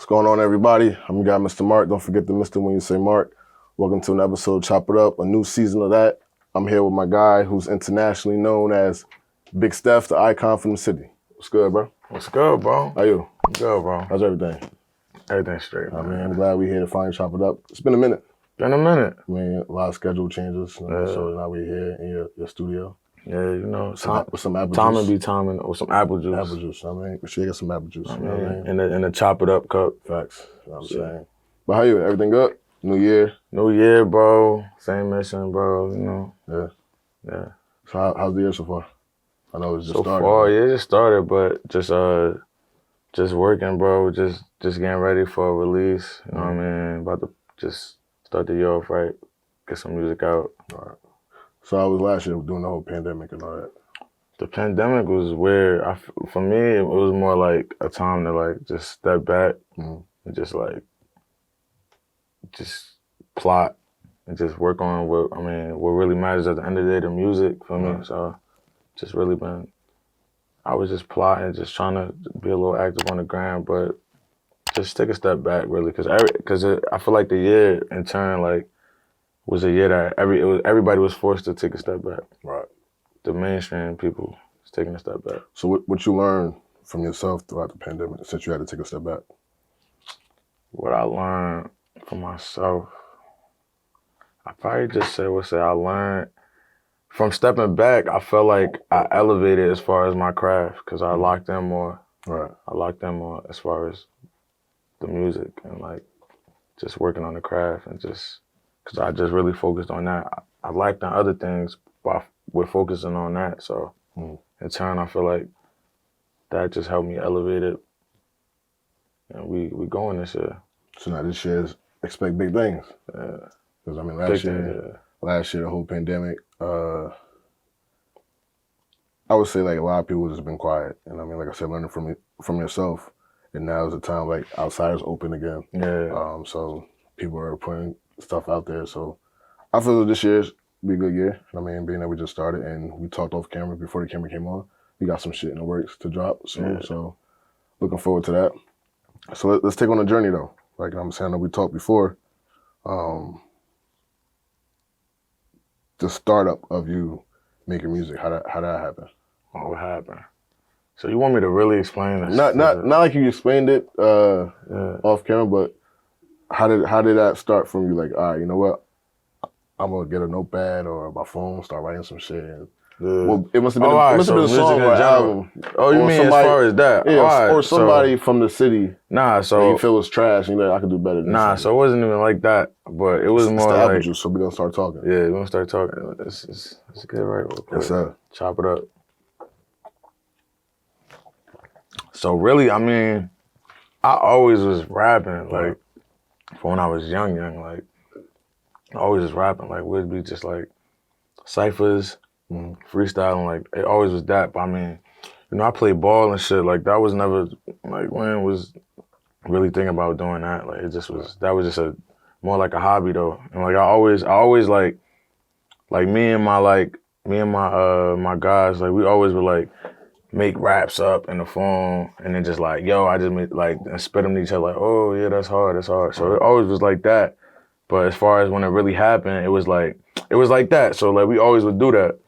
What's going on, everybody? I'm your guy, Mr. Mark. Don't forget the Mr. when you say Mark. Welcome to an episode of Chop It Up, a new season of that. I'm here with my guy who's internationally known as Big Steph, the icon from the city. What's good, bro? What's good, bro? How you? I'm good, bro. How's everything? Everything's straight, man. I'm glad we're here to finally chop it up. It's been a minute. Been a minute. I mean, a lot of schedule changes, so now we're here in your studio. Yeah, you know, with some apple timing juice. be timing with some apple juice. Apple juice, I mean, we should get some apple juice. I you know what I mean? In a chop it up cup. Facts, you know what I'm saying. But how you? Everything good? New year? New year, bro. Same mission, bro, you know. Yeah. So how's the year so far? I know it's just started. So far, yeah, it just started, but just working, bro. Just getting ready for a release. You know what I mean? About to just start the year off right. Get some music out. All right. So how was last year doing the whole pandemic and all that? The pandemic was weird. For me, it was more like a time to like just step back and just plot and just work on what really matters at the end of the day, the music for me. So just really I was just plotting, just trying to be a little active on the gram, but just take a step back really, because I feel like the year in turn like was a year that everybody was forced to take a step back. Right. The mainstream people was taking a step back. So what you learned from yourself throughout the pandemic since you had to take a step back? What I learned for myself, I probably just I learned from stepping back. I felt like I elevated as far as my craft because I locked in more. Right. I locked in more as far as the music and like just working on the craft and just because I just really focused on that. I liked on other things, but we're focusing on that. So in turn, I feel like that just helped me elevate it. And we going this year. So now this year, expect big things. Because I mean, last year, the whole pandemic, I would say like a lot of people just been quiet. And I mean, like I said, learning from yourself. And now is the time like outsiders open again. Yeah. So people are putting stuff out there. So I feel that this year's be a good year. I mean, being that we just started and we talked off camera before the camera came on, we got some shit in the works to drop soon. So looking forward to that. So let's take on a journey though. Like I'm saying, that we talked before. The startup of you making music, how that happen? What happened? So you want me to really explain this? Not like you explained it off camera, but how did that start from you? Like, all right, you know what? I'm gonna get a notepad or my phone, start writing some shit. And, well, it must have been a song or album. Oh, you mean somebody, as far as that? Yeah, or somebody from the city. Nah, so you feel it's trash, and you're like, I could do better than Nah, so it wasn't even like that. But it was more the like apple juice, so we gonna start talking. Yeah, we're gonna start talking. Let's get it right real quick. Yes, sir. Chop it up. So really, I mean, I always was rapping, like, from when I was young, like, I always was rapping, like, would be just, like, ciphers, freestyling, like, it always was that, but I mean, you know, I played ball and shit, like, that was never, like, Wayne was really thinking about doing that, like, it just was, that was just more like a hobby, though, and, like, I always, like, me and my guys, like, we always would, like, make raps up in the phone and then just like, yo, I just made, like, and spit them to each other like, oh yeah, that's hard. So it always was like that. But as far as when it really happened, it was like that. So like we always would do that.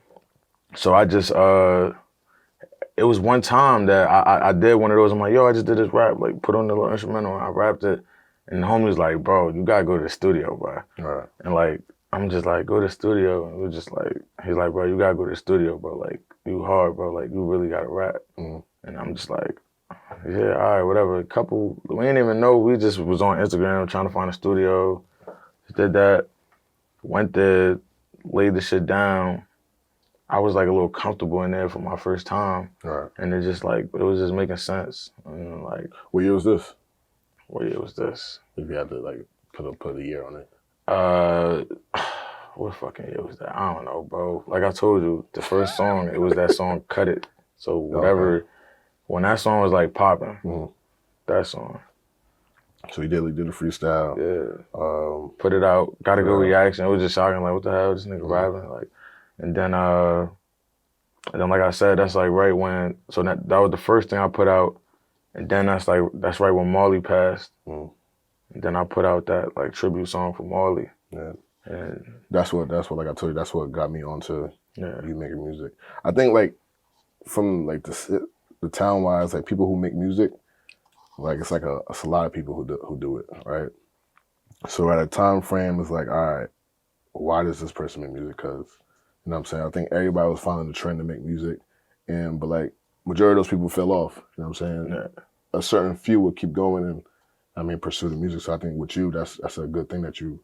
So I just, it was one time that I did one of those. I'm like, yo, I just did this rap, like put on the little instrumental and I rapped it. And the homie was like, bro, you gotta go to the studio, bro. Right. And like, I'm just like, go to the studio. And we're just like, he's like, bro, you gotta go to the studio, bro. Like, you hard, bro. Like, you really gotta rap. And I'm just like, yeah, all right, whatever. We didn't even know. We just was on Instagram trying to find a studio. Just did that. Went there, laid the shit down. I was like a little comfortable in there for my first time. Right. And it just like, it was just making sense. And like, what year was this? If you had to like put a year on it. What fucking year was that? I don't know, bro. Like I told you, the first song, it was that song Cut It. So whatever, when that song was like popping, that song. So you did a freestyle. Yeah. Put it out, got a good reaction. It was just shocking, like, what the hell, this nigga rapping? Like, and then like I said, that's like right when, so that was the first thing I put out. And then that's right when Marley passed. Mm. And then I put out that like tribute song for Marley. Yeah. And That's what like I told you, that's what got me onto yeah, you making music. I think like from like the town wise, like people who make music, like it's like it's a lot of people who do it, right? So at a time frame, it's like, all right, why does this person make music? Because you know what I'm saying. I think everybody was following the trend to make music, but like majority of those people fell off. You know what I'm saying? yeah, A certain few would keep going and pursue the music. So I think with you, that's a good thing that you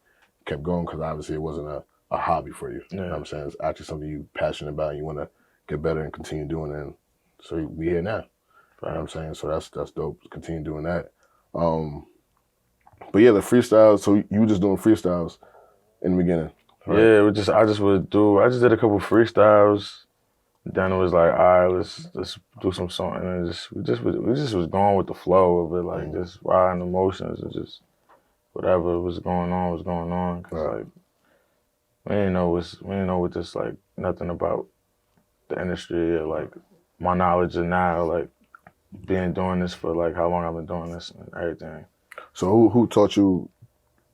kept going because obviously it wasn't a hobby for you. You know what I'm saying? It's actually something you passionate about and you want to get better and continue doing it. And so we here now. You know what I'm saying? So that's dope. Continue doing that. But yeah, the freestyles. So you were just doing freestyles in the beginning, right? yeah. I just did a couple freestyles. Then it was like, all right, let's do some song, and then we just was going with the flow of it, like just riding emotions and just whatever was going on was going on. Cause like we didn't know what just like nothing about the industry or like my knowledge of now, like being doing this for like how long I've been doing this and everything. So who taught you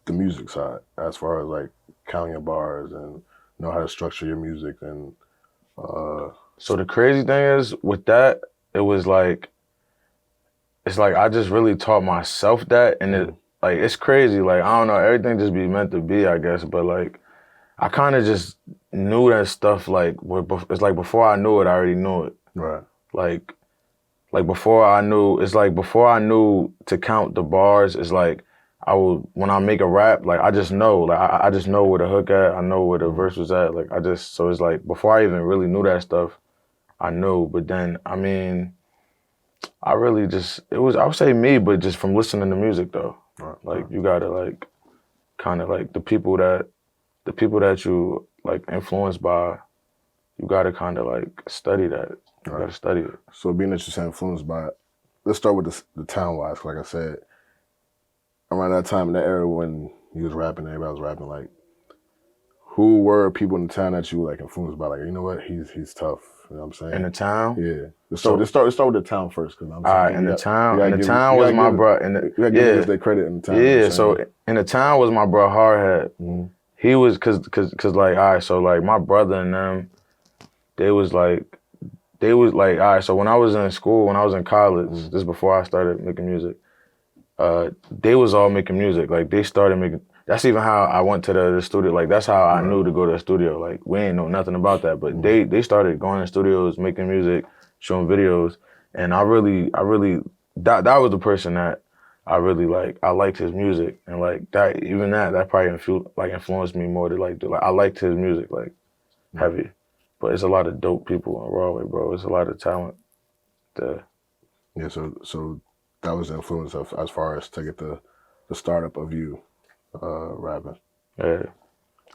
the music side as far as like counting your bars and know how to structure your music and So the crazy thing is with that, it was like it's like I just really taught myself that, and it like it's crazy. Like I don't know, everything just be meant to be, I guess. But like I kind of just knew that stuff. Like it's like before I knew it, I already knew it. right. Like before I knew, it's like before I knew to count the bars. It's like I would when I make a rap, like I just know, like I just know where the hook at. I know where the verse was at. Like so it's like before I even really knew that stuff, I knew. But then I mean. I really just I would say me, but just from listening to music though. Right. Like you gotta like kind of like the people that you like influenced by, you gotta kind of like study that. You gotta study it. So being that you're influenced by it, let's start with the town wise. Like I said, around that time in that era when you was rapping, everybody was rapping. Like, who were people in the town that you were like influenced by? Like, you know what, he's tough. You know what I'm saying? In the town. Yeah. Let's start with the town first, because I'm saying. All right, in the town was my bro. You gotta give their credit in the town. Yeah, so in the town was my bro Hardhead. Mm-hmm. He was cause like all right, so like my brother and them, they was like all right. So when I was in school, when I was in college, this is before I started making music. They was all making music. Like they started making. That's even how I went to the studio. Like that's how I knew to go to the studio. Like we ain't know nothing about that, but they started going to studios, making music, showing videos, and I really that was the person that I really like. I liked his music, and like that even that probably influenced me more to like do. Like I liked his music like heavy, but it's a lot of dope people in Broadway, bro. It's a lot of talent there. Yeah, so that was the influence of as far as to get the startup of you rapping. Yeah.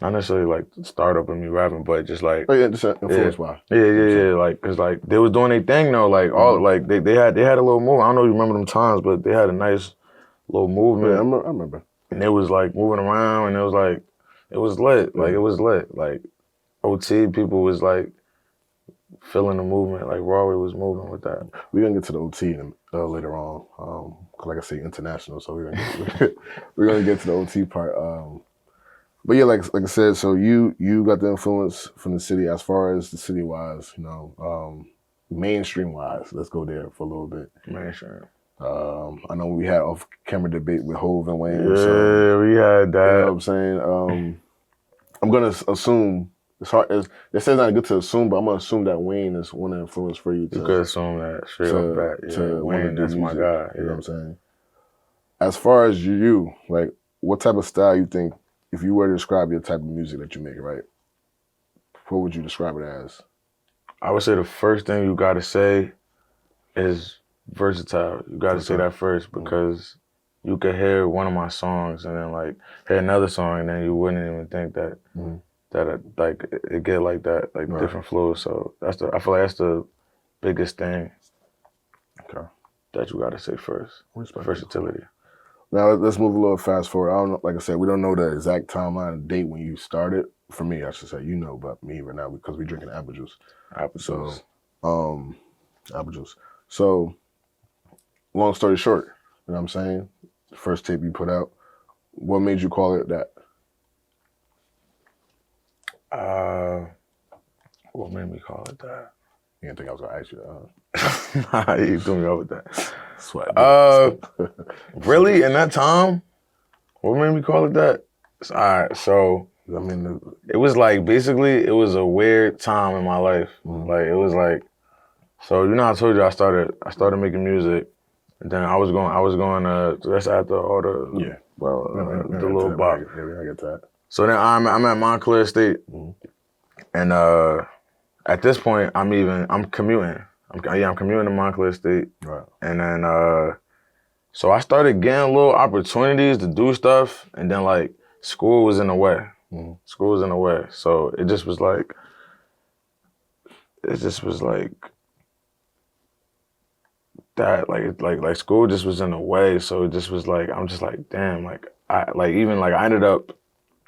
Not necessarily like the startup of me rapping, but just like Just influenced by. Yeah. Like, cause like they was doing their thing though. Like all like they had a little move. I don't know if you remember them times, but they had a nice little movement. Yeah, I remember. And it was like moving around, and it was like it was lit. Like it was lit. Like OT people was like feeling the movement. Like Broadway was moving with that. We're gonna get to the OT later on. Cause like I say, international. So we're gonna get to the OT part. But yeah, like I said, so you got the influence from the city as far as the city wise, you know, mainstream wise. Let's go there for a little bit. Mainstream. I know we had off camera debate with Hove and Wayne. Yeah, so, we had that. You know what I'm saying? I'm gonna assume it's hard. It says not good to assume, but I'm gonna assume that Wayne is one of the influence for you. You could assume that straight off bat. Yeah, Wayne, that's my guy. You know what I'm saying? As far as you, like, what type of style you think? If you were to describe your type of music that you make, right? What would you describe it as? I would say the first thing you gotta say is versatile. You gotta say that first, because you could hear one of my songs and then like hear another song and then you wouldn't even think that like it get like that, like different flows. So I feel like that's the biggest thing. Okay. That you gotta say first. Versatility. Now let's move a little fast forward. I don't know, like I said, we don't know the exact timeline and date when you started. For me, I should say, you know, but me right now because we're drinking apple juice. Apple juice. Apple juice. So long story short, you know what I'm saying? First tape you put out. What made you call it that? What made me call it that? You didn't think I was gonna ask you that, huh? Nah, you threw me off with that. Sweat. Really? In that time? What made me call it that? All right, so I mean, it was like basically it was a weird time in my life. Like it was like, so you know I told you I started making music, and then I was going that's after all the the little bop. Yeah, I get that. So then I'm at Montclair State, and at this point I'm commuting. I'm commuting to Montclair State, Right. and then so I started getting little opportunities to do stuff, and then like school was in the way. School was in the way, so it just was like that, like school just was in the way. So it just was like I'm just like damn, like I ended up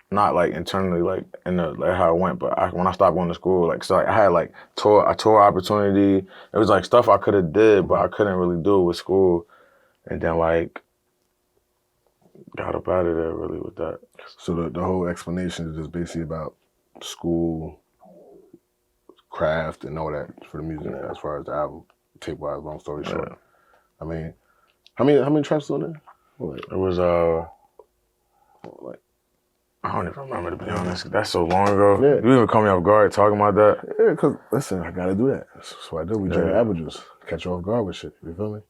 not like internally like in the like how it went, but when I stopped going to school, like so I had like a tour opportunity. It was like stuff I could have did, but I couldn't really do it with school, and then like got up out of there really with that. So the whole explanation is just basically about school, craft, and all that for the music as far as the album, tape wise. Long story short, I mean, how many tracks on there? Like, it was like I don't even remember, to be honest. That's so long ago. Yeah. You even caught me off guard talking about that. Yeah, because listen, I gotta do that. That's what I do. We drink apple juice, catch you off guard with shit. You feel me?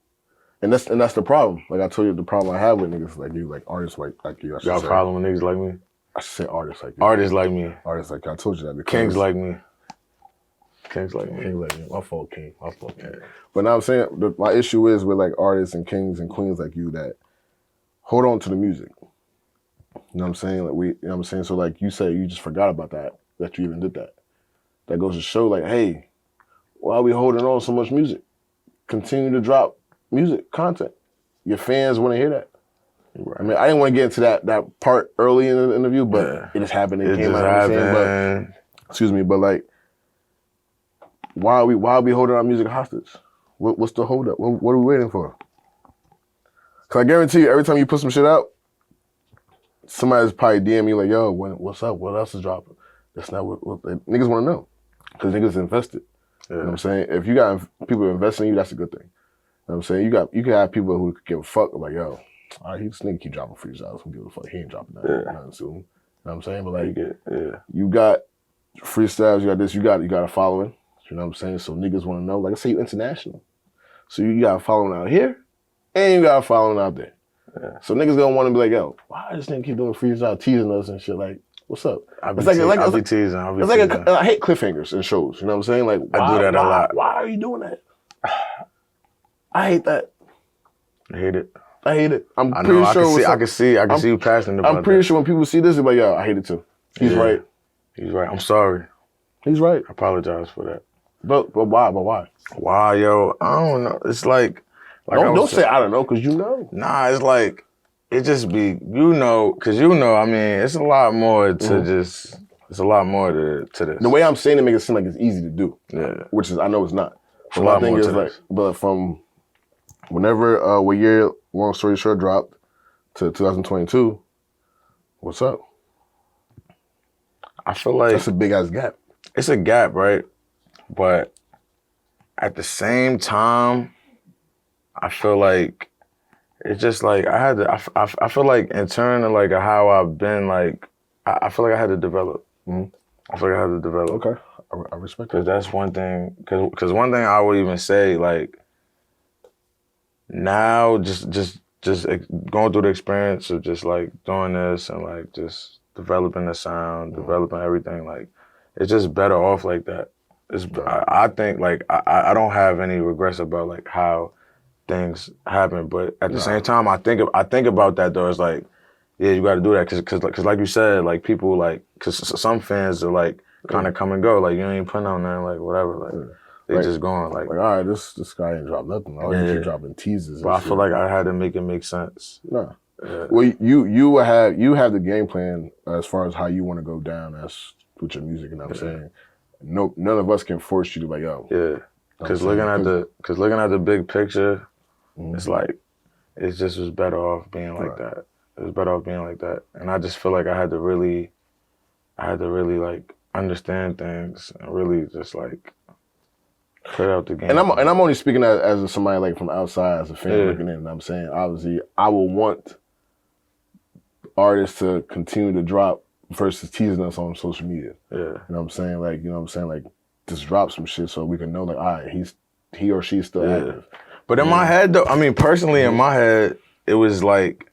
And that's the problem. Like I told you, the problem I have with niggas like you, like artists like you. I should Got a say. problem with niggas like me? I should say artists like you. Artists like me. Artists like you. I told you that. Because Kings like me. Kings like me. King like me. My fault, King. My fault, King. But now I'm saying my issue is with like artists and kings and queens like you that hold on to the music. You know what I'm saying? Like you know what I'm saying? So like you say you just forgot about that you even did that. That goes to show like, hey, why are we holding on so much music? Continue to drop music, content. Your fans want to hear that. Right. I mean, I didn't want to get into that part early in the interview, but it just happened. It came out. But excuse me, but like, why are we holding our music hostage? What's the hold up? What are we waiting for? Cause I guarantee you, every time you put some shit out, somebody's probably DM me like, "Yo, what's up? What else is dropping?" That's not what niggas want to know, cause niggas invested. Yeah. You know what I'm saying? If you got people investing in you, that's a good thing. You know what I'm saying? You can have people who give a fuck like, "Yo, all right, this nigga keep dropping freestyles. Who give a fuck? He ain't dropping nothing soon." You know what I'm saying? But like, you got freestyles, you got this, you got a following. You know what I'm saying? So niggas want to know. Like I say, you international. So you got a following out here, and you got a following out there. Yeah. So niggas gonna want to be like, yo, why this nigga keep doing freestyle, teasing us and shit? Like, what's up? I'll be teasing. I hate cliffhangers in shows. You know what I'm saying? Like, I do that a lot. Why are you doing that? I hate that. I hate it. I'm pretty sure. I can see you passionate about that. I'm pretty sure when people see this, they're like, yo, I hate it too. He's right. He's right. I'm sorry. He's right. I apologize for that. But why? Why, yo? I don't know. It's like don't say I don't know, cause you know. Nah, it's like it just be cause I mean, it's a lot more to just. It's a lot more to this. The way I'm saying it makes it seem like it's easy to do. Yeah. Which is I know it's not. But my thing is like, but from whenever what year Long Story Short dropped to 2022, what's up? I feel like that's a big ass gap. It's a gap, right? But at the same time, I feel like it's just like I had to. I feel like in turn of like how I've been, like I feel like I had to develop. I feel like I had to develop. Okay, I respect that. Because that's one thing. Because one thing I would even say, like now, just going through the experience of just like doing this and like just developing the sound, developing everything, like it's just better off like that. I think like I don't have any regrets about like how things happen, but at the same time, I think about that though. It's like, yeah, you got to do that because like you said, like people like because some fans are like kind of come and go, like you ain't putting on there, like whatever, like they just going like all right, this guy ain't dropped nothing. All he keep dropping teasers. But I feel like I had to make it make sense. Nah. Yeah. Well, you have the game plan as far as how you want to go down as with your music, and I'm saying. No, none of us can force you to like, yo. Yeah, because looking at the big picture, It's like it just was better off being like that. It was better off being like that, and I just feel like I had to really like understand things and really just like put out the game. And I'm only speaking as somebody like from outside, as a fan looking in. And I'm saying, obviously, I will want artists to continue to drop versus teasing us on social media. Yeah. You know what I'm saying? Like, you know what I'm saying? Like, just drop some shit so we can know, like, all right, he or she's still active. But in my head, though, I mean, personally, in my head, it was like,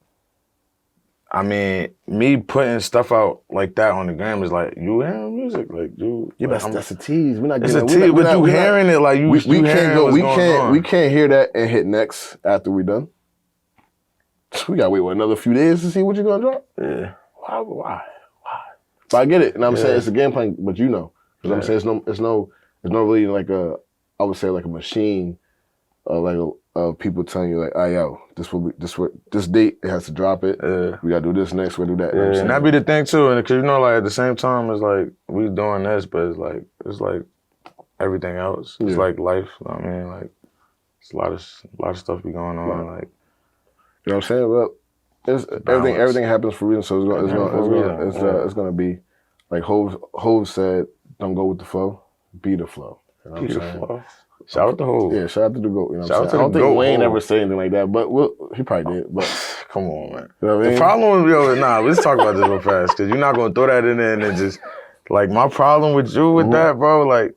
I mean, me putting stuff out like that on the gram is like, you hearing music, like you. Yeah, like, but that's a tease. We're not it's getting a tease, but you hearing it like you. We you can't go. on. We can't hear that and hit next after we done. We gotta wait another few days to see what you're gonna drop. Yeah. Why? But I get it, and I'm saying it's a game plan. But you know, because I'm saying it's no really like I would say like a machine, people telling you like, oh yo, this date it has to drop it. We gotta do this next. We gotta do that. Yeah, and that be the thing too, and because you know, like at the same time, it's like we doing this, but it's like everything else. It's like life. I mean, like it's a lot of stuff be going on. Like, you know what I'm saying? Well, everything happens for a reason. So it's gonna be like Hov said, don't go with the flow, be the flow. You know what I'm saying? Flow. Shout out to Hov. Yeah, shout out to the GOAT. You know what I'm saying? I don't think Wayne ever said anything like that, but he probably did. But come on, man. You know what I mean? The problem with let's talk about this real fast, because you're not gonna throw that in there and then just like my problem with you with that, bro. Like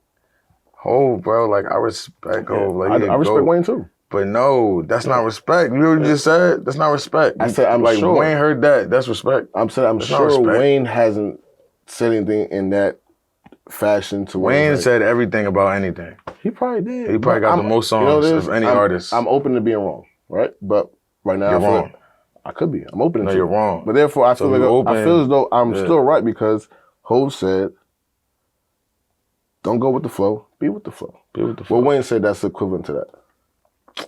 Hov, bro. Like I respect Hov. Like I respect Wayne too. But no, that's not respect. You know what you just said? That's not respect. I said I'm like sure. Wayne heard that. That's respect. I'm sure Wayne hasn't said anything in that fashion to Wayne said everything about anything. He probably did. He probably got the most songs of any artist. I'm open to being wrong, right? But right now, you're wrong. I could be. I'm open to. No, you're wrong. But therefore, I feel I feel as though I'm still right because Hov said, "Don't go with the flow. Be with the flow." Be with the flow. Well, Wayne said that's equivalent to that.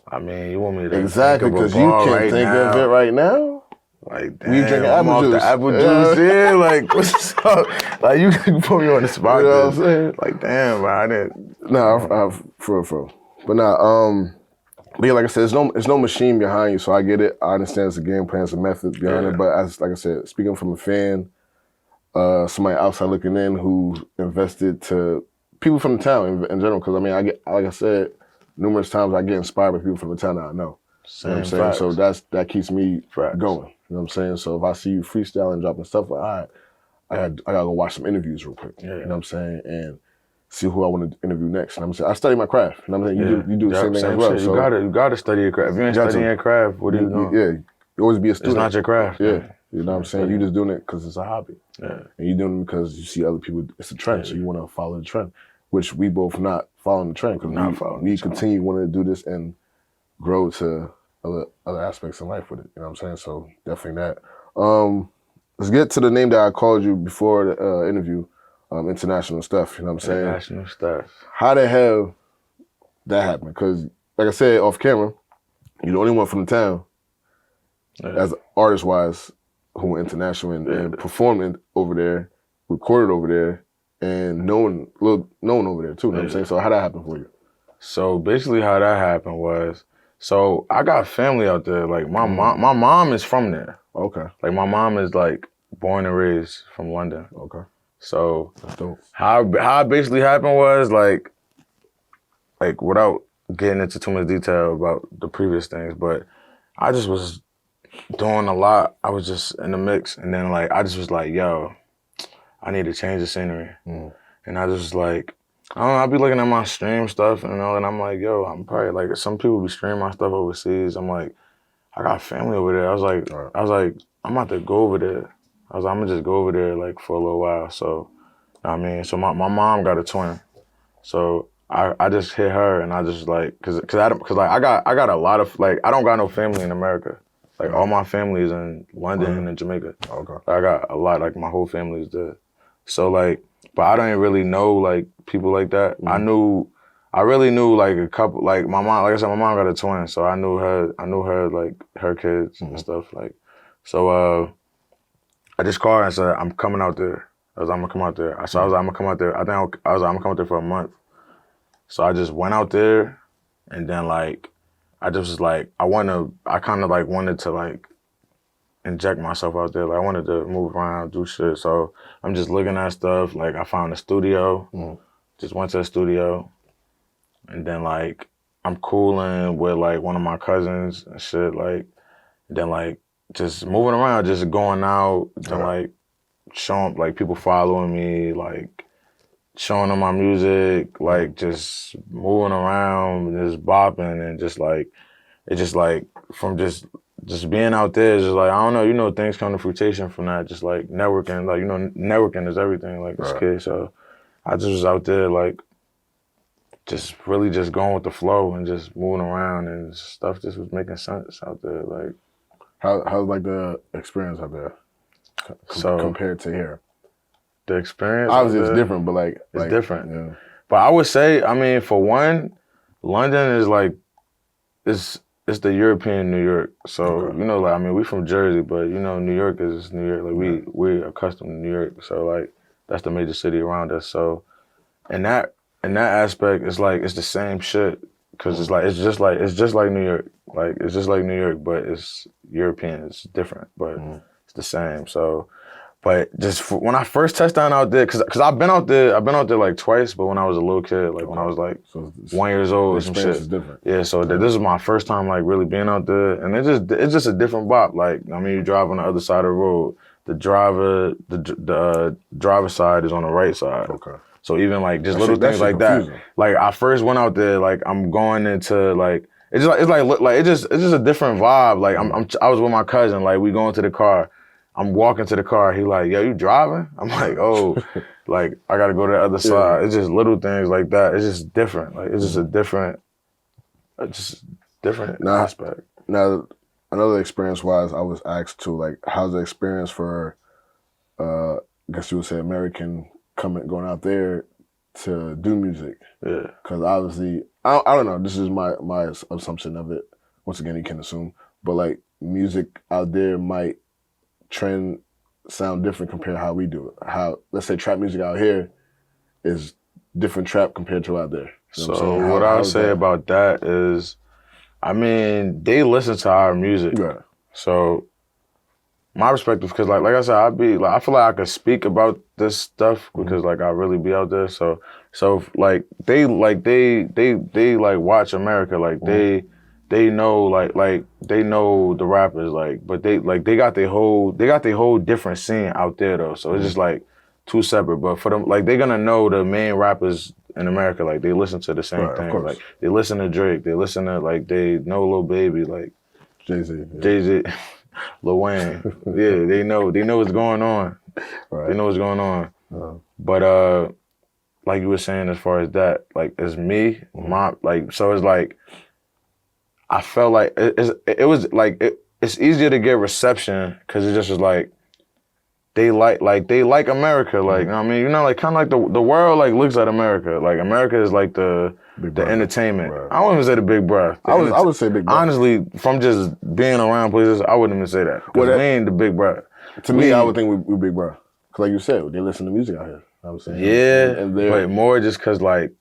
I mean, you want me to exactly because you can't think of it right now. Like, damn, you drinking apple juice? The apple juice, yeah. Like, what's up? Like, you can put me on the spot. You know what I'm saying? Like, damn, bro, I didn't. No, for. But nah, but yeah, like I said, it's no machine behind you, so I get it. I understand it's a game plan, it's a method behind it. But like I said, speaking from a fan, somebody outside looking in who invested to people from the town in general, because I mean, like I said, numerous times I get inspired by people from the town that I know. You know what I'm saying? So that keeps me going. You know what I'm saying? So if I see you freestyling, dropping stuff, like, all right, I gotta go watch some interviews real quick. You know what I'm saying? And see who I want to interview next. You know what I'm saying? I study my craft. You know what I'm saying? You do the same thing as well. So you gotta study your craft. If you ain't studying your craft, what are you doing? Yeah, you always be a student. It's not your craft. Yeah. You know what I'm saying? You just doing it because it's a hobby. Yeah. And you're doing it because you see other people, it's a trend, so you want to follow the trend, which we both not following the trend because we continue wanting to do this and grow to other aspects in life with it. You know what I'm saying? So definitely that. Let's get to the name that I called you before the interview, International Steph. You know what I'm saying? International Steph. How the hell that happened? Because like I said off camera, you're the only one from the town, as artist-wise, who went international and performed over there, recorded over there, and known over there too. You know what I'm saying? So how that happened for you? So basically how that happened was, so I got family out there. Like my mom is from there. Okay. Like my mom is like born and raised from London. Okay. So that's dope. How it basically happened was like without getting into too much detail about the previous things, but I just was doing a lot. I was just in the mix, and then like I just was like, yo, I need to change the scenery. And I just like, I don't know, I'll be looking at my stream stuff and I'm like, yo, I'm probably like, some people be streaming my stuff overseas. I'm like, I got family over there. I was like, I'm about to go over there. I was like, I'm gonna just go over there like for a little while. So, I mean, so my mom got a twin. So I just hit her and I just like, cause I got a lot of, like, I don't got no family in America. Like all my family is in London and in Jamaica. Okay. I got a lot, like my whole family is there. So like, but I don't really know like people like that. I really knew like a couple, like my mom, like I said, my mom got a twin. So I knew her like her kids and stuff like. So I just called her and said, I'm coming out there. I'm gonna come out there. So I was like, I'm gonna come out there. I was like, I'm gonna come out there for a month. So I just went out there and then like, I just was like, I kind of like wanted to like inject myself out there. Like I wanted to move around, do shit. So I'm just looking at stuff. Like I found a studio, just went to a studio, and then like I'm cooling with like one of my cousins and shit. Like then like just moving around, just going out, then like showing like people following me, like showing them my music, like just moving around, just bopping, and just like it just like from just being out there, it's just like I don't know, things come to fruition from that. Just like networking, like networking is everything. Like this kid, so I just was out there like just really just going with the flow and just moving around, and stuff just was making sense out there. Like how's like the experience out there compared to here? The experience, obviously, it's different, but it's different. Yeah. But I would say, I mean, for one, London is like it's the European New York. So like I mean, we from Jersey, but New York is New York. Like we're accustomed to New York, so like that's the major city around us. So in that aspect, it's like it's the same shit because it's just like New York. Like it's just like New York, but it's European. It's different, but it's the same. So. But just when I first touched down out there, cause I've been out there like twice, but when I was a little kid, like when I was like 1 year old or some shit. Is different. Yeah, so this is my first time like really being out there, and it's just a different bop. Like I mean, you drive on the other side of the road. The driver side is on the right side. Okay. So even like just little things like confusing. That. Like I first went out there, like I'm going into like it's just a different vibe. Like I was with my cousin, like we going to the car. I'm walking to the car. He like, yo, you driving? I'm like, oh, like I gotta go to the other side. It's just little things like that. It's just different. Like it's just a different aspect. Now, another experience-wise, I was asked to like, how's the experience for, I guess you would say, American going out there to do music? Yeah. Because obviously, I don't know. This is my assumption of it. Once again, you can assume, but like music out there might trend sound different compared to how we do it. How, let's say, trap music out here is different trap compared to out there. You know so what I'll say about that is, I mean, they listen to our music. Yeah. So my perspective, because like I said, I feel like I could speak about this stuff because like I really be out there. So like they watch America, like they know like they know the rappers, like, but they got their whole different scene out there though. So it's just like two separate. But for them, like they're gonna know the main rappers in America. Like they listen to the same thing. Like they listen to Drake. They listen to like they know Lil Baby, like Jay-Z, Lil Wayne. Yeah, they know what's going on. Right. They know what's going on. But like you were saying, as far as that, like as me, my like so it's like. I felt like it was like it's easier to get reception because it just was like they like America, like I mean, like kind of like the world like looks at America, like America is like the entertainment. Right. I wouldn't even say the big bruh. I would say big bruh. Honestly, from just being around places, I wouldn't even say that. Well, we ain't the big bruh. To me, I would think we big bruh. Cause like you said, they listen to music out here. I was saying, yeah, but more just cause like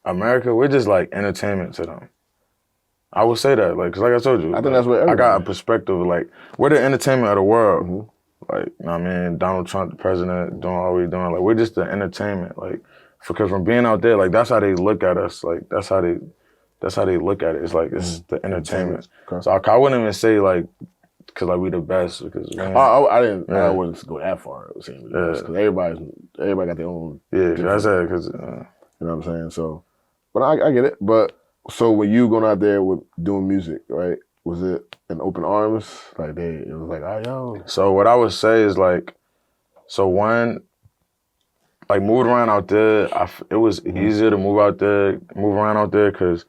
America, we're just like entertainment to them. I would say that, like, cause like I told you, I think that's what I got a perspective of like we're the entertainment of the world. Like, you know what I mean? Donald Trump, the president, doing all we doing. Like, we're just the entertainment. Like, because from being out there, like that's how they look at us. Like, that's how they look at it. It's like it's the entertainment. Okay. So I wouldn't even say like, cause like we the best. Because I didn't. I wouldn't go that far. Saying because everybody got their own. Yeah, that's it. Cause you know what I'm saying. So, but I get it. But. So when you going out there with doing music, right? Was it in open arms? Like it was like, oh yo. So what I would say is like, so one, like moving around out there, it was easier to move around out there, because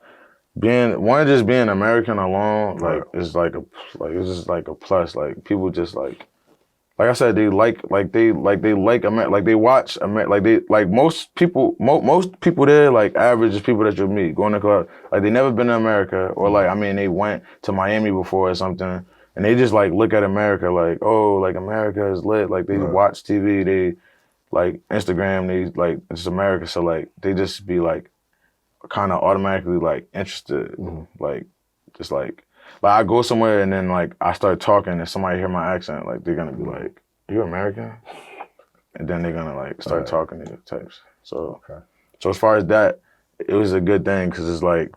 just being American alone, like it's just like a plus. Like people just like I said, they watch most people there, like average is people that you'll meet going to club, like they never been to America, or like I mean they went to Miami before or something, and they just like look at America like, oh, like America is lit, like they watch TV, they like Instagram, they like it's America, so like they just be like kind of automatically like interested, like just like I go somewhere and then like I start talking and somebody hear my accent, like they're gonna be like, "You American?" And then they're gonna like start talking to you types. So, so as far as that, it was a good thing because it's like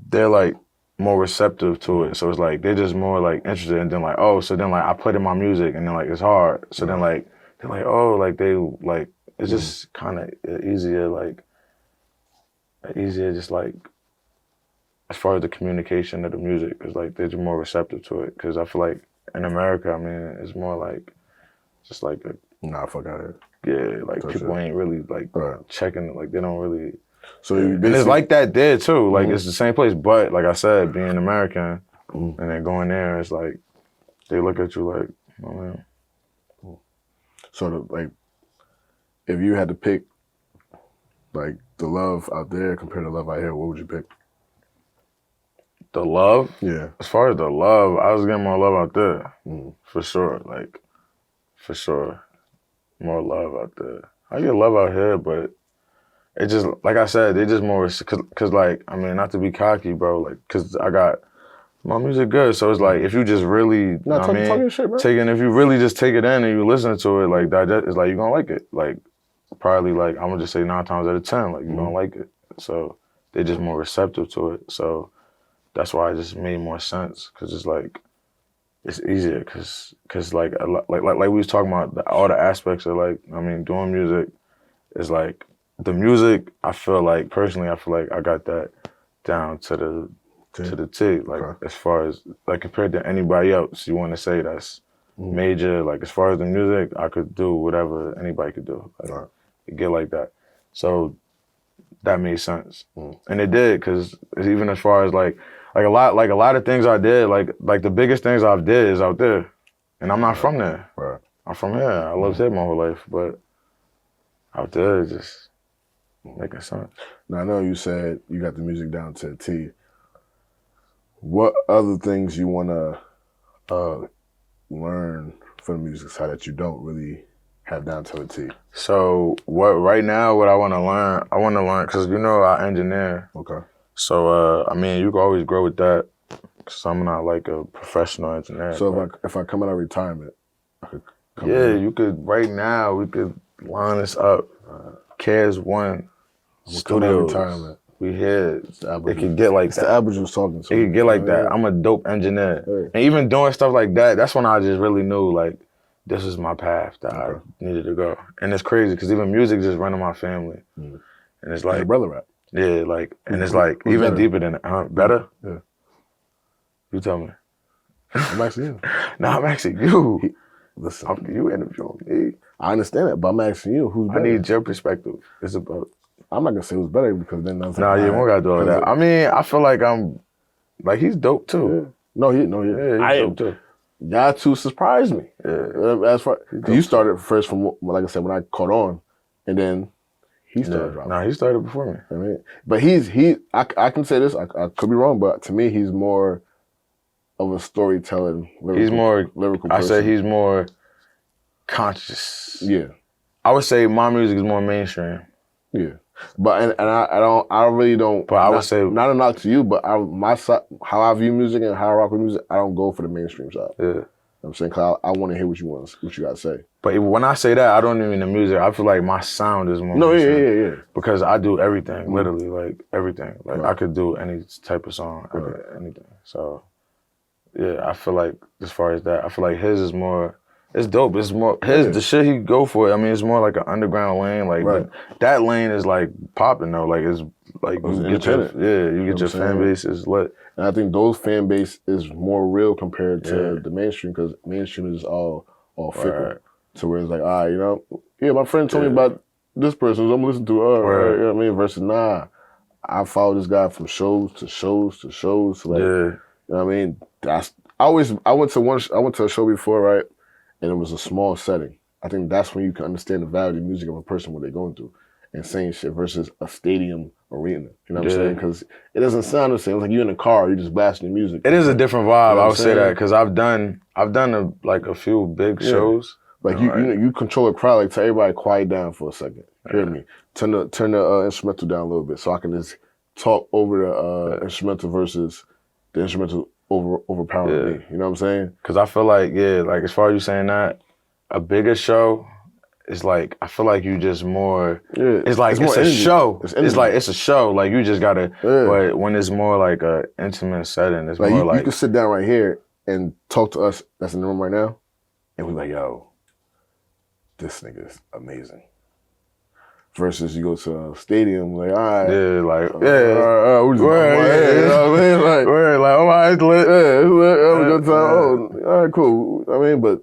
they're like more receptive to it. So it's like they're just more like interested, and then like so then like I put in my music and then like it's hard. So then like they're like like they like it's just kind of easier just like as far as the communication of the music is like they're just more receptive to it because I feel like in America, I mean, it's more like just like fuck out of here. Like people ain't really like checking, like they don't really. So and it's like that there too. Like it's the same place, but like I said, being American and then going there, it's like they look at you like, oh man. So like, if you had to pick, like the love out there compared to love out here, what would you pick? The love? Yeah. As far as the love, I was getting more love out there. For sure. Like, for sure. More love out there. I get love out here, but it just, like I said, they just more, cause like, I mean, not to be cocky, bro, like, cause I got, my music good, so it's like, if you just really, talking shit, bro. If you really just take it in and you listen to it, like, digest, it's like, you're gonna like it. Like, probably like, I'm gonna just say 9 times out of 10, like, you're gonna like it. So, they're just more receptive to it. So, that's why it just made more sense, cause it's like, it's easier, cause like we was talking about all the aspects of like, I mean, doing music is like, the music, I feel like I got that down to the T. Like as far as like compared to anybody else, you want to say that's major. Like as far as the music, I could do whatever anybody could do. Like, get like that. So that made sense, and it did, because even as far as like a lot of things I did, like the biggest things I've did is out there, and I'm not from there. Right. I'm from here. I lived here my whole life, but out there it's just making sense. Now I know you said you got the music down to a T. What other things you want to learn from the music side that you don't really have down to a T? So what I want to learn, because you know I engineer. Okay. So I mean, you can always grow with that, because I'm not like a professional engineer. So if I come out of retirement, I could come you could, right now we could line this up. Cares One Studios. Retirement. We here. It could get like it's that. The average was talking to. It could get like that. I'm a dope engineer. And even doing stuff like that, that's when I just really knew like this is my path that I needed to go. And it's crazy because even music just running my family. And it's like your brother rap. Yeah, like, and it's like even better? Deeper than it. Better? Yeah. You tell me. I'm asking you. No, I'm asking you. Listen, you interviewing me. I understand it, but I'm asking you who's better. I need your perspective. It's about. I'm not gonna say who's better because then that's Nah, yeah, we gotta do all that. I mean, I feel like I'm, like he's dope too. Yeah. He's dope too. Y'all two surprised me. Yeah. As far you started first from, like I said, when I caught on, and then he started dropping. Nah, he started before me. I mean, but I can say this. I could be wrong, but to me, he's more of a storytelling. He's more lyrical person. I say he's more conscious. Yeah. I would say my music is more mainstream. Yeah. But I really don't. But I would say not a knock to you, but my side, how I view music and how I rock with music, I don't go for the mainstream side. Yeah. You know what I'm saying, cause I want to hear what you gotta say. But when I say that, I don't mean the music. I feel like my sound is more. No, yeah. Because I do everything, literally, like everything. Like I could do any type of song, anything. So, yeah, I feel like as far as that, I feel like his is more. It's dope. It's more the shit he go for. I mean, it's more like an underground lane. Like that lane is like popping though. Like it's like you get your fan base is lit. And I think those fan base is more real compared to the mainstream, because mainstream is all fickle. Right. So where it's like, my friend told me about this person, so I'm listening to her. You know what I mean? Versus I follow this guy from shows to shows to shows. Like, you know what I mean? I went to a show before, right? And it was a small setting. I think that's when you can understand the value of the music of a person, what they're going through, and saying shit versus a stadium arena. You know what I'm saying? Because it doesn't sound the same. It's like you're in a car, you're just blasting the music. It is a different vibe. You know I would say that because I've done a few big shows. Like you control a crowd. Like tell everybody quiet down for a second. Hear me. Turn the instrumental down a little bit so I can just talk over the instrumental versus the instrumental overpowering me. You know what I'm saying? Because I feel like, like as far as you saying that, a bigger show is like, I feel like you just more, it's like, it's a energy. show. It's It's a show. Like you just gotta, Yeah. but when it's more like a intimate setting, it's Like more you like. can sit down right here and talk to us that's in the room right now, and we're like, yo, this nigga is amazing. Versus you go to a stadium, like, all right. Yeah, like, All right, we just yeah, you know what I mean? Like, like, all right, it's lit. yeah, it was a good time. Oh, all right, cool. I mean, but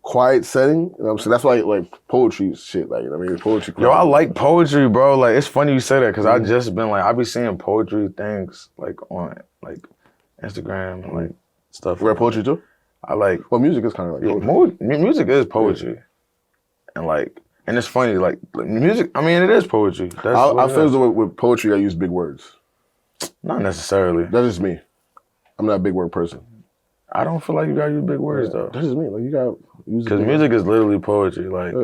quiet setting, you know what I'm saying? That's why like poetry shit, like, you know what I mean? Poetry. Yo, I like poetry, bro. Like, it's funny you say that, because I just been like, I be seeing poetry things, like, on, like, Instagram and, like, stuff. You read poetry too? I like. Well, music is kind of like poetry. Music is poetry. And, like, and it's funny, like music, I mean, it is poetry. I feel as though with poetry, I use big words. Not necessarily. That's just me. I'm not a big word person. I don't feel like you gotta use big words, though. That's just me. Like, you gotta use because music is literally poetry. Like,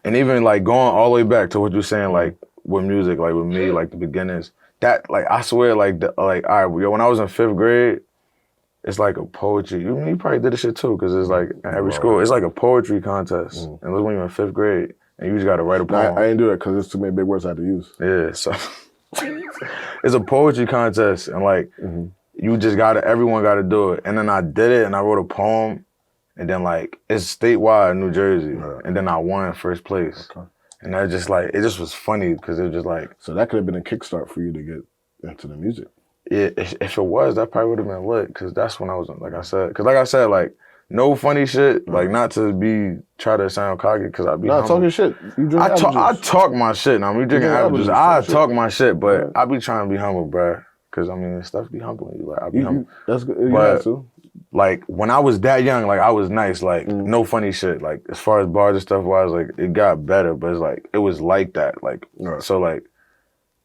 and even like going all the way back to what you're saying, like with music, like with me, like the beginnings. That, like, I swear, like, all right, yo, when I was in 5th grade, it's like a poetry. You probably did this shit too, because it's like in every school, it's like a poetry contest. And it was when you were in 5th grade, and you just got to write a poem. I didn't do that because there's too many big words I had to use. Yeah, so it's a poetry contest, and like you just everyone got to do it. And then I did it, and I wrote a poem, and then like it's statewide in New Jersey, and then I won 1st place. Okay. And that just like, it just was funny because it was just like. So that could have been a kickstart for you to get into the music. Yeah, if it was, that probably would have been lit, because that's when I was, like I said, like, no funny shit, like, not to try to sound cocky, because I be humble. Talking shit. You drink apple juice. I talk my shit. Now, we drinking apple juice. I talk my shit, but I be trying to be humble, bruh. Because, I mean, stuff be humbling you. Like, I be humble. That's good. You have to. Like, when I was that young, like, I was nice. Like, no funny shit. Like, as far as bars and stuff was, like, it got better, but it's like, it was like that. Like, so, like,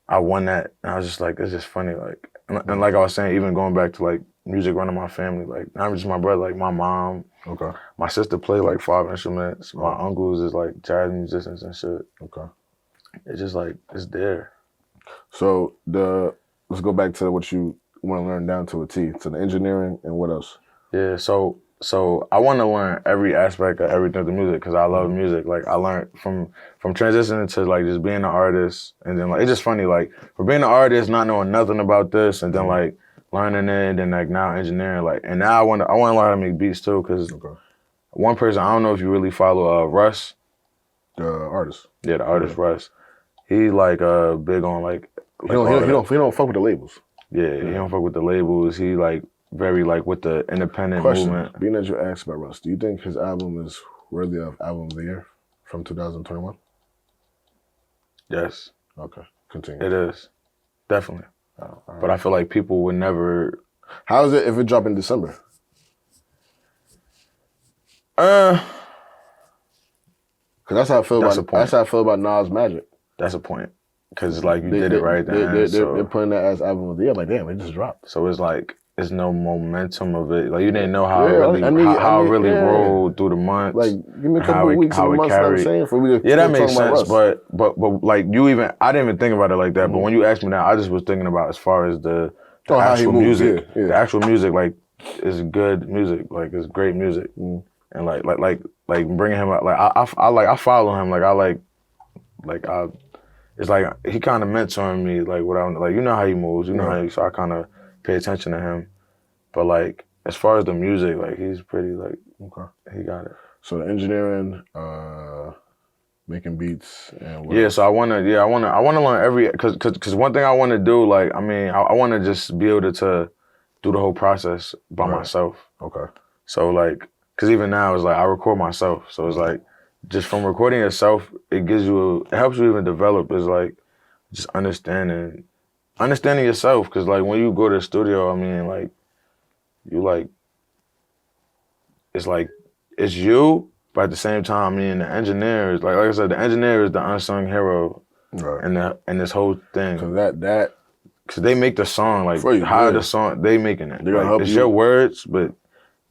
I won that, and I was just like, it's just funny. Like, and like I was saying, even going back to, like, music running my family, like, not just my brother, like, my mom. Okay. My sister played, like, 5 instruments. My uncles is, like, jazz musicians and shit. Okay. It's just, like, it's there. So, let's go back to what you want to learn down to a T. So, the engineering and what else? Yeah, so I want to learn every aspect of everything to music, because I love music. Like, I learned from transitioning to, like, just being an artist, and then, like, it's just funny, like, for being an artist, not knowing nothing about this, and then, like, learning it, and then, like, now engineering, like, and now I want to learn how to make beats too, because one person, I don't know if you really follow Russ. The artist. Yeah, the artist Russ. He, like, big on, like he don't fuck with the labels. Yeah, he don't fuck with the labels. He, like, very, like, with the independent movement. Being that you asked about Russ, do you think his album is worthy of Album of the Year from 2021? Yes. Okay, continue. It is. Definitely. But I feel like people would never. How is it if it dropped in December? Because that's how I feel that's how I feel about Nas Magic. That's a point. Because, like, you did it right then. They're putting that as Album of the Year. I'm like, damn, it just dropped. So it's like, there's no momentum of it. Like, you didn't know how it really rolled through the months. Like, give me a couple of weeks and months, I'm saying, for we to that makes sense. But like, I didn't even think about it like that. But when you asked me that, I just was thinking about as far as the actual music. Yeah. The actual music, like, is good music. Like, it's great music. And like bringing him up, like, I follow him. Like, it's like he kind of mentoring me, like, what I'm, like, you know how he moves, you know how so I kind of pay attention to him. But, like, as far as the music, like, he's pretty, like, he got it. So the engineering, making beats, and what so I wanna learn every, cause one thing I wanna do, like, I mean, I wanna just be able to do the whole process by myself. Okay. So, like, cause even now it's like I record myself, so it's like, just from recording yourself, it helps you even develop, is like, just understanding yourself. Cause, like, when you go to the studio, I mean, like, you, like, it's like, it's you, but at the same time, I mean, the engineer is, like I said, the engineer is the unsung hero in this whole thing. So cause they make the song, like, the song, they making it. Like, it's your words, but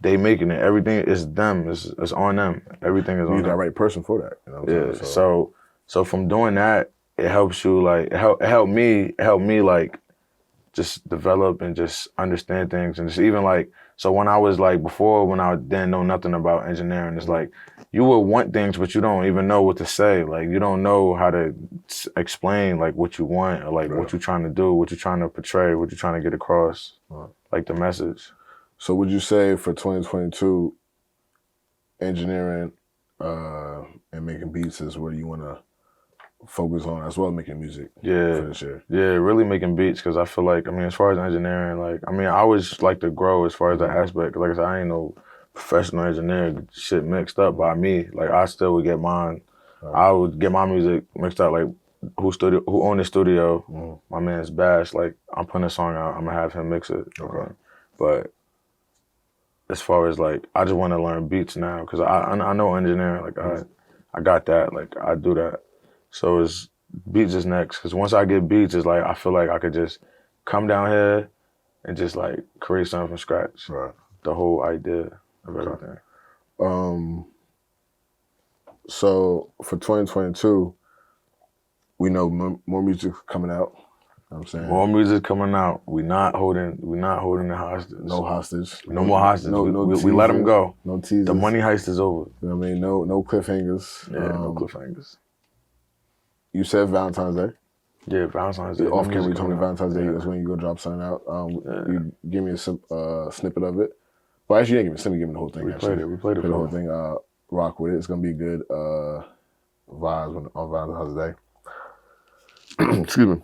they making it. Everything is them. It's on them. Everything is on them. You're the right person for that. You know what I'm saying? So from doing that, it helps you, like, it helped me, like, just develop and just understand things. And just even like, so when I was like, before, when I didn't know nothing about engineering, it's like, you would want things, but you don't even know what to say. Like, you don't know how to explain like what you want or like what you're trying to do, what you're trying to portray, what you're trying to get across, like the message. So would you say for 2022, engineering and making beats is where you want to focus on as well as making music for this year? Yeah, really making beats, because I feel like, I mean, as far as engineering, like, I mean, I always like to grow as far as that aspect. Like I said, I ain't no professional engineer, shit mixed up by me. Like, I still would get mine. I would get my music mixed up, like, who owned the studio, my man's Bash, like, I'm putting a song out, I'm gonna have him mix it. Okay. But as far as like, I just want to learn beats now, because I know engineering, like I got that, like I do that. So it's beats is next, because once I get beats, it's like I feel like I could just come down here and just like create something from scratch. Right. The whole idea of everything. So for 2022, we know more music coming out. You know what I'm saying? More music coming out. We not holding the hostage. No hostage. No more hostage. We let them go. No teasers. The money heist is over. You know what I mean? No cliffhangers. Yeah, no cliffhangers. You said Valentine's Day. Yeah, Valentine's Day. Off camera, you told me Valentine's Day is when you go drop something out. You give me a snippet of it. Well, actually, you didn't give me a snippet. You gave me the whole thing. We played it. The whole thing. Rock with it. It's gonna be good vibes on Valentine's Day. Excuse me.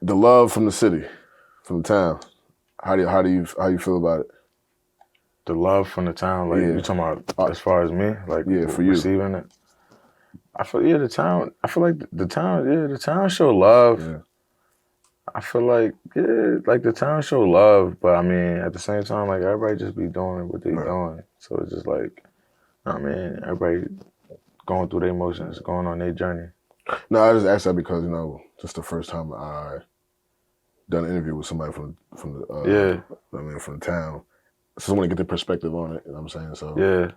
The love from the city, from the town. How do you feel about it? The love from the town, like you talking about as far as me, like for you receiving it. I feel the town. I feel like the town show love. Yeah. I feel like like the town show love, but I mean at the same time, like everybody just be doing what they doing. So it's just like, I mean, everybody going through their emotions, going on their journey. No, I just asked that because just the first time I done an interview with somebody from the from the town. So I want to get their perspective on it. You know what I'm saying? So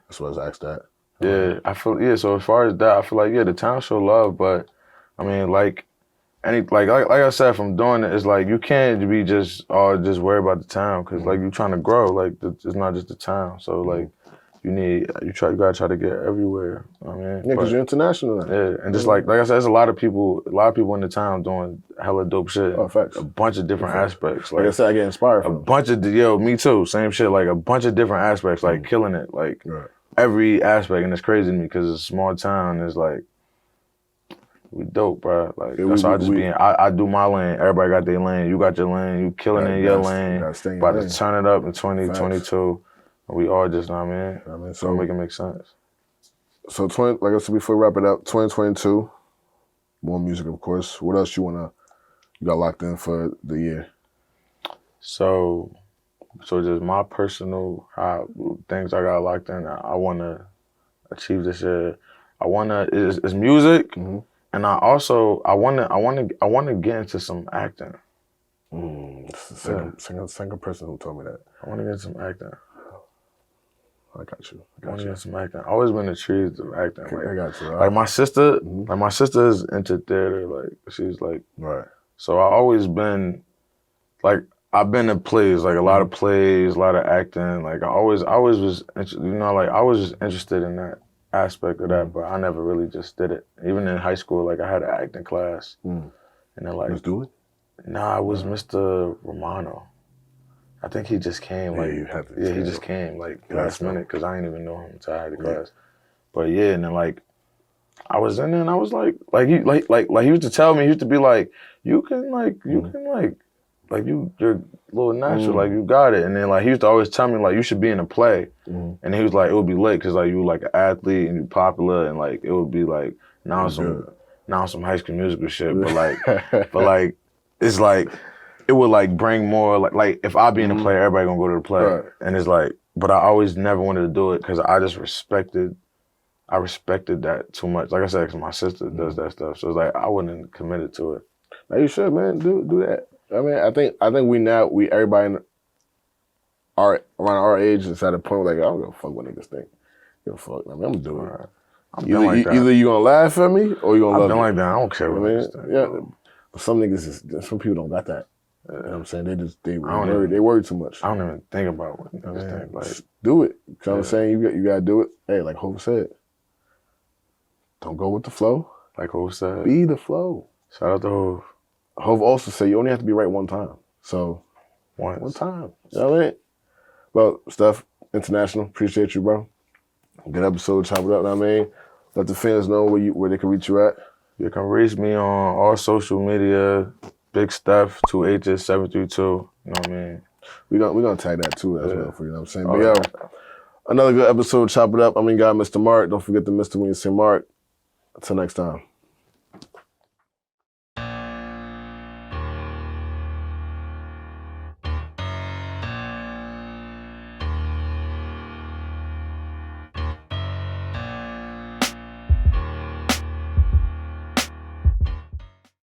that's why I asked that. Yeah, I feel so as far as that, I feel like the town show love, but I mean like like I said, from doing it, it's like you can't be just worry about the town, because like you're trying to grow. Like it's not just the town. So like you gotta try to get everywhere. I mean, yeah, because you're international now. Yeah, and just like I said, there's a lot of people in the town doing hella dope shit. Oh, facts. A bunch of different aspects. Like I said, I get inspired from a bunch of me too. Same shit. Like a bunch of different aspects. Like killing it. Like every aspect, and it's crazy to me because it's a small town. It's like we dope, bro. Like that's why I do my lane. Everybody got their lane. You got your lane. You killing in your lane. About to turn it up in 2022. We all just, I mean, so make it make sense. So like I said before we wrap it up, 2022, more music, of course. What else you got locked in for the year? So just my personal things I got locked in. I want to achieve this year. I want to is music, and I want to get into some acting. Second person who told me that. I want to get into some acting. I got you. I want to get some acting. I always been intrigued of acting. Like, I got you. Like my sister, my sister is into theater. Like she's like, So I always been, like I've been in plays, like a lot of plays, a lot of acting. Like I always was, like I was just interested in that aspect of that, but I never really just did it. Even in high school, like I had an acting class, and then like, let's do it. Nah, it was Mr. Romano. I think he just came he just came like last minute, because I didn't even know him until I had the class. But and then like I was in there and I was like he used to tell me, he used to be like, you're a little natural, like you got it. And then like he used to always tell me like you should be in a play, and he was like it would be lit because like you like an athlete and you popular, and like it would be like now some High School Musical shit, but like it's like. It would like bring more like if I be in a play, everybody gonna go to the play, and it's like. But I always never wanted to do it because I just respected that too much. Like I said, because my sister does that stuff, so it's like I wouldn't committed to it. Now you should, man, do that. I mean, I think everybody around our age is at a point where like I don't give a fuck what niggas think. Give a fuck. I mean, I'm gonna do it. Either you gonna laugh at me or you gonna love me. I've been like that. I don't care what niggas think. Yeah, but some people don't got that. You know what I'm saying? They don't worry too much. I don't even think about what niggas Man, think. Like, do it. You know what I'm Yeah. saying? You got to do it. Hey, like Hope said, don't go with the flow. like Hov said. Be the flow. Shout out to Hov. Hov also said you only have to be right one time. So, Once. one time. You know what I mean? Well, Steph, International, appreciate you, bro. Good episode, chop it up, know what I mean? Let the fans know where they can reach you at. You can reach me on all social media, Big Steph, 2H's 732. You know what I mean? We're gonna tag that too as Yeah. well for you know what I'm saying. All But yo, that. another good episode, chop it up. I mean, got Mr. Mark. Don't forget to Mr. when you say Mark. Until next time.